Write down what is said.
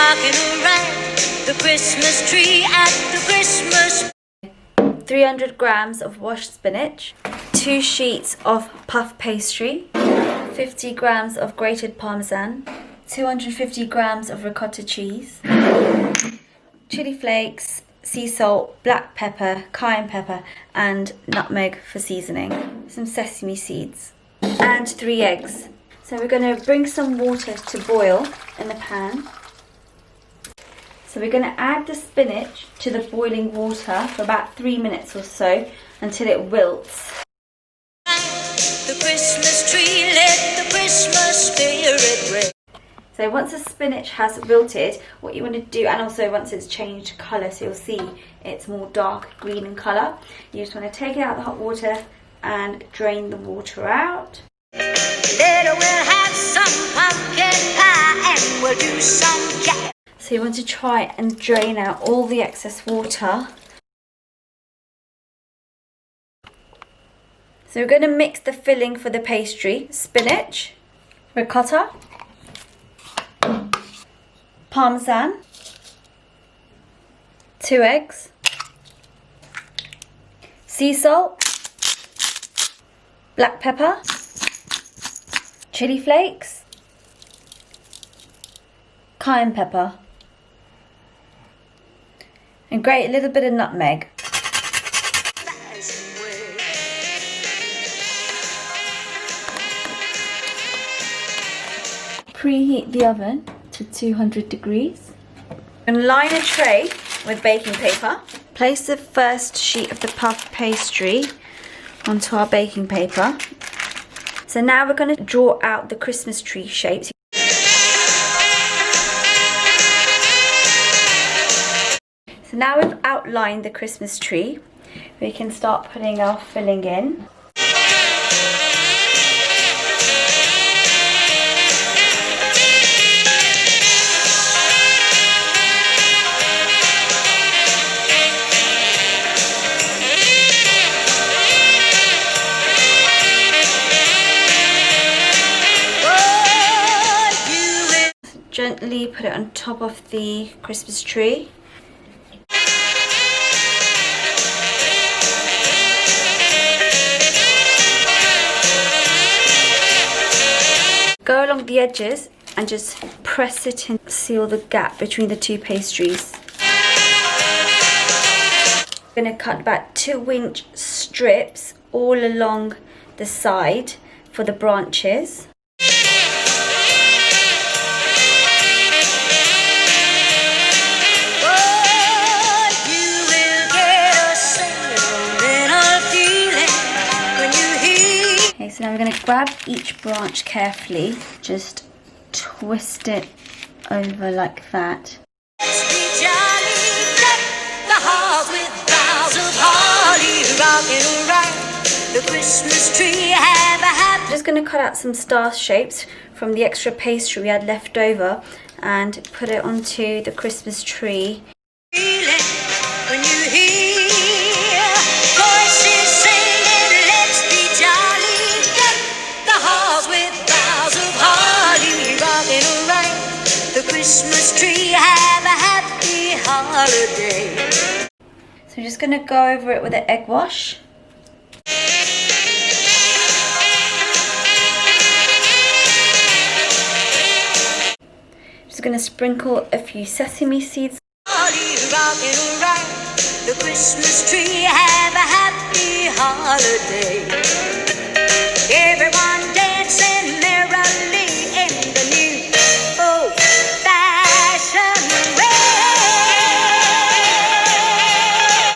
rocking around the Christmas tree at the Christmas. 300 grams of washed spinach, 2 sheets of puff pastry, 50 grams of grated parmesan, 250 grams of ricotta cheese, chili flakes, sea salt, black pepper, cayenne pepper and nutmeg for seasoning, some sesame seeds and 3 eggs. So we're going to bring some water to boil in the pan. So we're going to add the spinach to the boiling water for about 3 minutes or so until it wilts. The Christmas tree, let the Christmas spirit ring. So once the spinach has wilted, what you want to do, and also once it's changed colour, so you'll see it's more dark green in colour, you just want to take it out of the hot water and drain the water out. Later we'll have some pumpkin pie and we'll do some jam. So you want to try and drain out all the excess water. So we're going to mix the filling for the pastry: spinach, ricotta, parmesan, 2 eggs, sea salt, black pepper, chili flakes, cayenne pepper, and grate a little bit of nutmeg. Preheat the oven to 200 degrees. And line a tray with baking paper. Place the first sheet of the puff pastry onto our baking paper. So now we're going to draw out the Christmas tree shapes. So now we've outlined the Christmas tree, we can start putting our filling in. Gently put it on top of the Christmas tree. Go along the edges and just press it in, seal the gap between the 2 pastries. I'm going to cut about 2-inch strips all along the side for the branches. So now we're going to grab each branch carefully, just twist it over like that. Let's be jolly, deck the halls with boughs of holly, rocking around the Christmas tree. Have a happy. I'm just going to cut out some star shapes from the extra pastry we had left over and put it onto the Christmas tree. Feeling when you hear voices singing, let's be jolly. With boughs of holly, rocking around the Christmas tree. Have a happy holiday. So we're just going to go over it with an egg wash. Just going to sprinkle a few sesame seeds. Holly, rocking around the Christmas tree. Have a happy holiday.